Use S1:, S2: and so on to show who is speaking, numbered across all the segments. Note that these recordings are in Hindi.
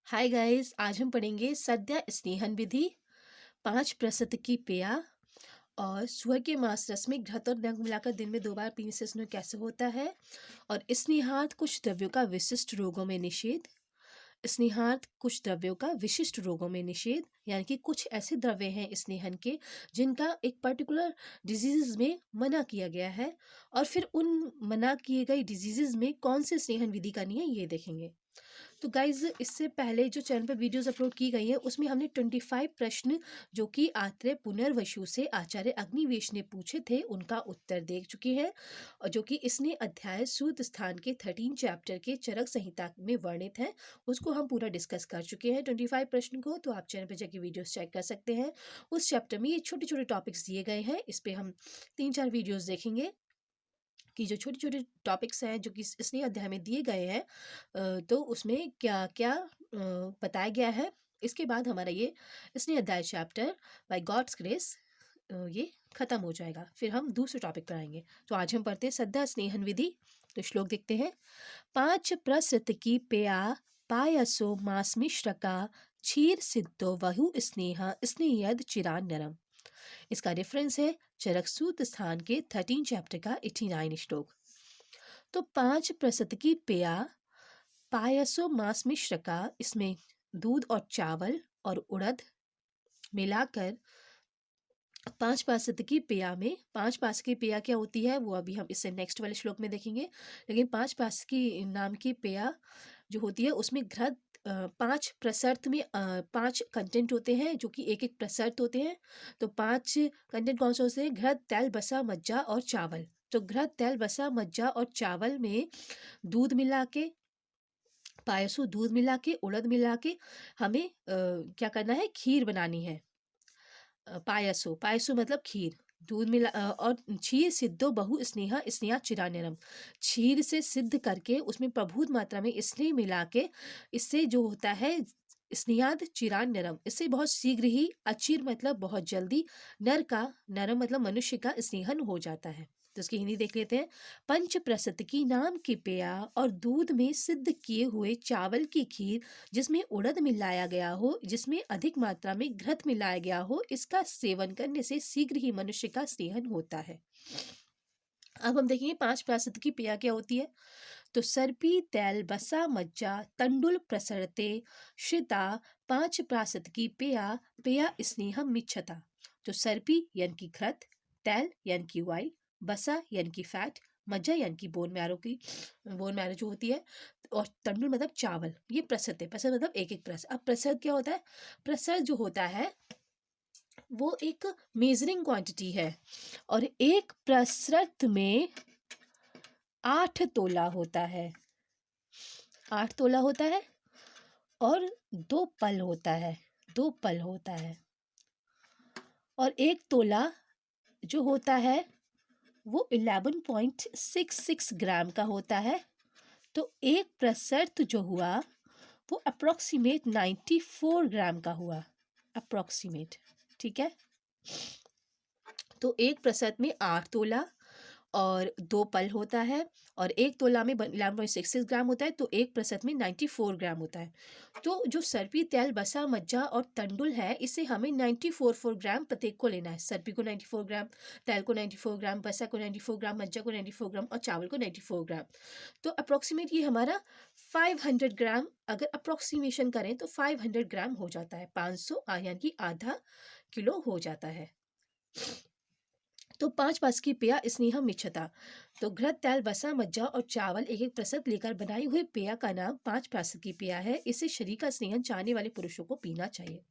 S1: हाय गाइस, आज हम पढ़ेंगे सद्य स्नेहन विधि, 5% की पेया और सुअर के मांस रस में घृत और नमक मिलाकर दिन में 2 बार पीने से स्नेह कैसे होता है। और स्नेहार्थ कुछ द्रव्यों का विशिष्ट रोगों में निषेध। स्नेहार्थ कुछ द्रव्यों का विशिष्ट रोगों में निषेध, यानी कि कुछ ऐसे द्रव्य हैं स्नेहन के जिनका एक पर्टिकुलर डिजीज में मना किया गया है, और फिर उन मना किए गए डिजीजेज में कौन से स्नेहन विधि करनी है ये देखेंगे। तो गाइज, इससे पहले जो चैनल पर वीडियोस अपलोड की गई हैं उसमें हमने 25 प्रश्न जो कि आत्रेय पुनर्वसु से आचार्य अग्निवेश ने पूछे थे उनका उत्तर देख चुके हैं, और जो कि इसने अध्याय सूत स्थान के 13 चैप्टर के चरक संहिता में वर्णित है उसको हम पूरा डिस्कस कर चुके हैं 25 प्रश्न को। तो आप चैनल पर जाके वीडियोस चेक कर सकते हैं। उस चैप्टर में ये छोटे छोटे टॉपिक्स दिए गए हैं, इस पे हम 3-4 वीडियोस देखेंगे कि जो छोटे छोटे टॉपिक्स हैं जो कि इसने अध्याय में दिए गए हैं, तो उसमें क्या क्या बताया गया है। इसके बाद हमारा ये इसने अध्याय चैप्टर बाय गॉड्स ग्रेस ये खत्म हो जाएगा, फिर हम दूसरे टॉपिक पर आएंगे। तो आज हम पढ़ते हैं सद्य स्नेहन विधि। तो श्लोक देखते हैं। 5 प्रसृत की पेया पायसो मास मिश्र का क्षीर सिद्धो वहु स्नेह स्नेहयद चिरान नरम। इसका रेफरेंस है चरक सूत स्थान के 13 चैप्टर का 89 श्लोक। तो 5 प्रसत की पेया पायसो मास मिश्र का, इसमें दूध और चावल और उड़द मिलाकर 5 पासत की पेया में 5 पास की पेया क्या होती है वो अभी हम इससे नेक्स्ट वाले श्लोक में देखेंगे। लेकिन 5 पास की नाम की पेया जो होती है उसमें घृत 5 प्रसर्त में 5 कंटेंट होते हैं जो कि एक एक प्रसर्त होते हैं। तो 5 कंटेंट कौन से होते हैं? घृत, तेल, बसा, मज्जा और चावल। तो घृत, तेल, बसा, मज्जा और चावल में दूध मिला के, पायसो दूध मिला के, उड़द मिला के हमें क्या करना है? खीर बनानी है। पायसो पायसो मतलब खीर, दूध मिला और क्षीर सिद्धो बहु स्नेहा स्नेहा चिरान्यरम। क्षीर से सिद्ध करके उसमें प्रभुत मात्रा में स्नेह मिला के, इससे जो होता है स्नेहाद चिरान नरम, इससे बहुत शीघ्र ही, अचिर मतलब बहुत जल्दी, नर का, नरम मतलब मनुष्य का स्नेहन हो जाता है। तो इसकी हिंदी देख लेते हैं। पंच प्रसत की नाम की पेया और दूध में सिद्ध किए हुए चावल की खीर जिसमें उड़द मिलाया गया हो, जिसमें अधिक मात्रा में घृत मिलाया गया हो, इसका सेवन करने से शीघ्र ही मनुष्य का सेहन होता है। अब हम देखेंगे 5 प्राशद की पेया क्या होती है। तो सर्पी, तेल, बसा, मज्जा, तंडुल प्रसरते श्रिता 5 प्राशद की पेया पेया स्नेहम मिच्छता। तो सर्पी यानी कि घृत, तेल यानी कि ऑयल, बसा यानी कि फैट, मज्जा यानी कि बोन मैरो जो होती है, और तंडुल मतलब चावल। ये प्रसद है, प्रसद मतलब एक एक प्रसद। अब प्रसद क्या होता है? प्रसद जो होता है वो एक मेजरिंग क्वांटिटी है, और एक प्रसरत में 8 तोला होता है। 8 तोला होता है और 2 पल होता है। 2 पल होता है, और 1 तोला जो होता है वो 11.66 ग्राम का होता है। तो एक प्रसर्त जो हुआ वो अप्रोक्सीमेट 94 ग्राम का हुआ, अप्रोक्सीमेट। ठीक है। तो एक प्रसर्त में 8 तोला और 2 पल होता है, और 1 तोला में 11.66 ग्राम होता है, तो एक प्रसत में 94 ग्राम होता है। तो जो सर्पी, तेल, बसा, मज्जा और तंडुल है, इसे हमें 94 ग्राम प्रत्येक को लेना है। सर्पी को 94 ग्राम, तेल को 94 ग्राम, बसा को 94 ग्राम, मज्जा को 94 ग्राम और चावल को 94 ग्राम। तो अप्रोक्सीमेट ये हमारा 500 ग्राम, अगर अप्रोक्सीमेशन करें तो 500 ग्राम हो जाता है। 500 यानी कि आधा किलो हो जाता है। तो 5 पास की पेया स्नेहम मिच्छता। तो घृत, तेल, बसा, मज्जा और चावल एक एक प्रसत लेकर बनाई हुई पेया का नाम 5 प्राशद की पेया है। इसे शरीर का स्नेहन चाहने वाले पुरुषों को पीना चाहिए।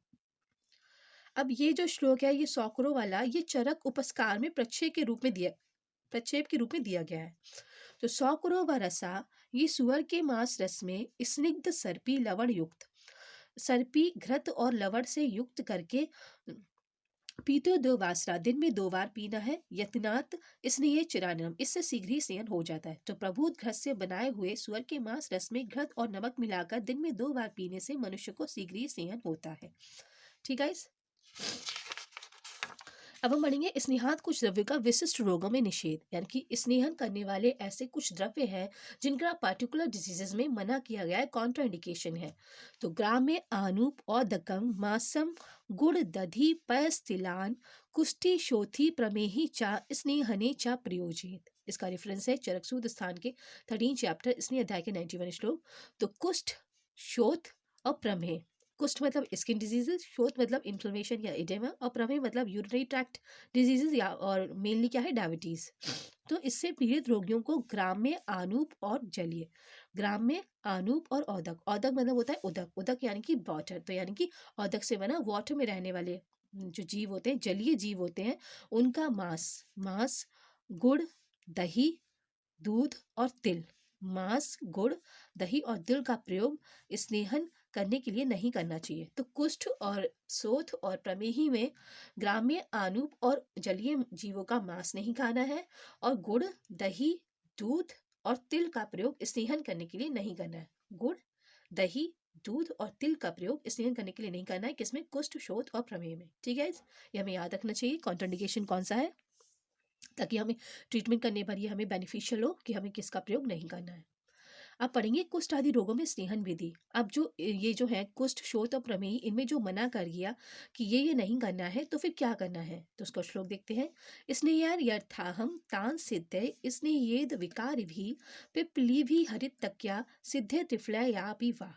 S1: अब ये जो श्लोक है, ये सौकरों वाला, ये चरक उपस्कार में प्रक्षेप के रूप में दिया गया है। तो सौकरों व रसा, ये सुअर के मांस रस में स्निग्ध सर्पी लवण युक्त, सर्पी घृत और लवण से युक्त करके पीते 2 बासरा, दिन में 2 बार पीना है। यत्नात इसलिए चिरानम, इससे शीघ्र ही सेहन हो जाता है। तो प्रभुत घृत से बनाए हुए सुअर के मांस रस में घृत और नमक मिलाकर दिन में 2 बार पीने से मनुष्य को शीघ्र ही सेहन होता है। ठीक है। अब हम पढ़ेंगे स्नेहात कुछ द्रव्य का विशिष्ट रोगों में निषेध, यानी कि स्नेहन करने वाले ऐसे कुछ द्रव्य हैं जिनका पर्टिकुलर डिजीजेस में मना किया गया है, कॉन्ट्राइंडिकेशन है। तो ग्राम में आनूप औदकम मासम गुड़ दधि पयस्तिलान कुष्ठी शोथी प्रमेही चा स्नेहने चा प्रयोजित। इसका रेफरेंस है चरकसूद स्थान के 13 चैप्टर स्नेह अध्याय के 91 श्लोक। तो कुष्ठ, शोथ और प्रमेह। कुष्ठ मतलब स्किन डिजीजेज, शोथ मतलब इन्फ्लेमेशन या एडेमा, और प्रमेह मतलब यूरिनरी ट्रैक्ट डिजीजेज या और मेनली क्या है, डायबिटीज। तो इससे पीड़ित रोगियों को ग्राम में आनूप और जलीय, ग्राम में आनूप और औदक, औदक मतलब होता है उदक, उदक यानी कि वाटर, तो यानी कि औदक से बना वाटर में रहने वाले जो जीव होते हैं, जलीय जीव होते हैं, उनका मांस, मांस गुड़ दही दूध और तिल, मांस गुड़ दही और तिल का प्रयोग स्नेहन करने के लिए नहीं करना चाहिए। तो कुष्ठ और शोथ और प्रमेही में ग्राम्य आनूप और जलीय जीवों का मांस नहीं खाना है, और गुड़ दही दूध और तिल का प्रयोग स्नेहन करने के लिए नहीं करना है। गुड़ दही दूध और तिल का प्रयोग स्नेहन करने के लिए नहीं करना है, किसमें, कुष्ठ शोथ और प्रमेह में। ठीक है, ये हमें याद रखना चाहिए कॉन्ट्राइंडिकेशन कौन सा है, ताकि हमें ट्रीटमेंट करने पर ये हमें बेनिफिशियल हो कि हमें किसका प्रयोग नहीं करना है। अब पढ़ेंगे कुष्ठ आदि रोगों में स्नेहन विधि। अब जो ये जो है कुष्ठ शोथ और प्रमेही, इनमें जो मना कर दिया कि ये नहीं करना है, तो फिर क्या करना है, तो उसका श्लोक देखते हैं। स्नेहयार यर्थाहम तान सिद्धे स्नेहेद विकार भी पिपली भी हरित तक्या सिद्धे त्रिफलया वा।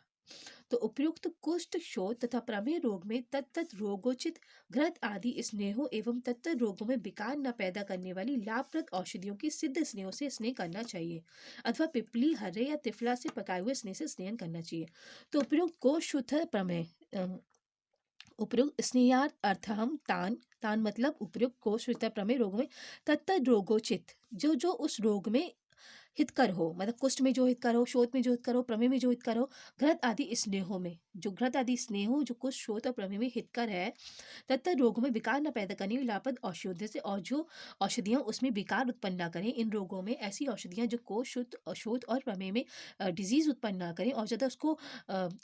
S1: तो उपयुक्त कुष्ठ शोथ तथा प्रमेह रोग में तत्त रोगोचित घृत आदि स्नेहों एवं तत्त रोगों में विकार न पैदा करने वाली लाभप्रद औषधियों की सिद्ध स्नेहों से स्नेह करना चाहिए, अथवा पिपली हर्रे या त्रिफला से पकाए हुए स्नेह से स्नेहन करना चाहिए। तो उपयुक्त कोष शुद्ध प्रमेह, उपयुक्त स्नेहार्थ अर्थहम तान, तान मतलब उपयुक्त कोष शुद्ध प्रमेह रोग में तत्त रोगोचित, जो जो उस रोग में हितकर हो, मतलब कुष्ठ में जो हितकर हो, शोथ में जो हितकर हो, प्रमेह में जो हितकर हो, घृत आदि स्नेहों में, जो घृत आदि स्नेहों जो कुष्ठ शोथ और प्रमेह में हितकर है, तथा रोगों में विकार न पैदा करने वाली लाभप्रद औषधियों से, और जो औषधियां उसमें विकार उत्पन्न न करें, इन रोगों में ऐसी औषधियां जो कोष शुद्ध शोथ और प्रमेह में डिजीज उत्पन्न ना करें और ज़्यादा उसको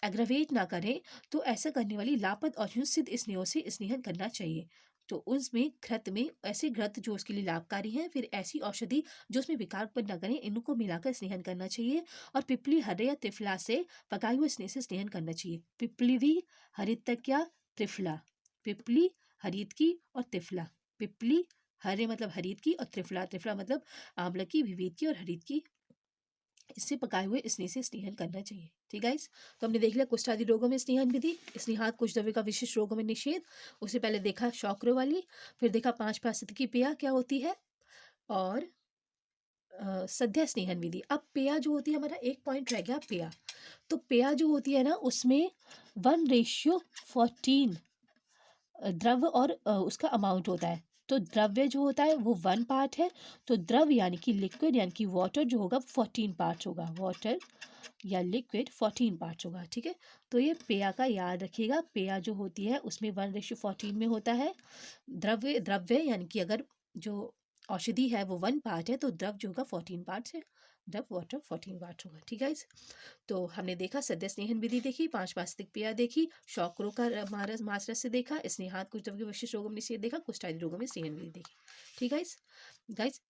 S1: एग्रावेट ना करें, तो ऐसा करने वाली लाभप्रद औषधियों सिद्ध स्नेहों से स्नेहन करना चाहिए। तो उसमें घृत में ऐसे घृत जो उसके लिए लाभकारी हैं, फिर ऐसी औषधि जो उसमें विकार उत्पन्न न करें, इनको मिलाकर स्नेहन करना चाहिए। और पिपली हरे या त्रिफला से पकाए हुए स्नेह से स्नेहन करना चाहिए। पिपली भी हरितक्या त्रिफला, पिपली हरित की और त्रिफला, पिपली हरे मतलब हरित की और त्रिफला, त्रिफला मतलब आंवला की, विविध की और हरित की, इससे पकाए हुए स्नेह से स्नेहन करना चाहिए। ठीक है, तो हमने देख लिया कुष्ठ आदि रोगों में स्नेहन विधि, स्नेहात कुछ द्रव्य का विशिष्ट रोगों में निषेध। उससे पहले देखा शौक्र वाली, फिर देखा 5% की पेया क्या होती है, और सद्य स्नेहन विधि। अब पेया जो होती है, हमारा एक पॉइंट रह गया पेया। तो पेया जो होती है ना, उसमें 1:14 द्रव्य और उसका अमाउंट होता है। तो द्रव्य जो होता है वो 1 पार्ट है, तो द्रव यानी कि लिक्विड यानी कि वाटर जो होगा 14 पार्ट्स होगा, वाटर या लिक्विड 14 पार्ट्स होगा। ठीक है, तो ये पेया का याद रखिएगा। पेया जो होती है उसमें 1:14 में होता है। द्रव्य, द्रव्य यानी कि अगर जो औषधि है वो 1 पार्ट है, तो द्रव जो होगा 14 पार्ट्स है, द्रव वाटर 14 पार्ट्स होगा। ठीक है, तो हमने देखा सद्य स्नेहन विधि देखी, 5 वास्तविक क्रिया देखी, शौकरों का मारस मासरस से देखा, स्नेहात कुछ द्रव्य के विशिष्ट रोगों में निषेध देखा, कुष्ठ आदि रोगों में स्नेहन विधि देखी। ठीक है गाइस,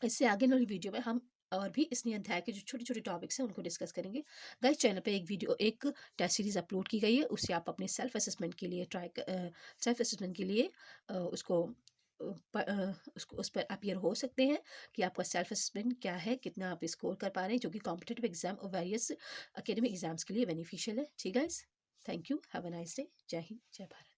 S1: इससे आगे वाली वीडियो में हम और भी स्नेह अध्याय के जो छोटे छोटे टॉपिक्स हैं उनको डिस्कस करेंगे। गाइस, चैनल पे एक वीडियो, एक टेस्ट सीरीज अपलोड की गई है, उससे आप अपने सेल्फ असेसमेंट के लिए सेल्फ असेसमेंट के लिए उसको उसको उस पर अपियर हो सकते हैं कि आपका सेल्फ असेसमेंट क्या है, कितना आप स्कोर कर पा रहे हैं, जो कि कॉम्पिटिटिव एग्जाम और वेरियस एकेडमिक एग्जाम्स के लिए बेनिफिशियल है। ठीक है, thank you, have a nice day, जय हिंद, जय भारत।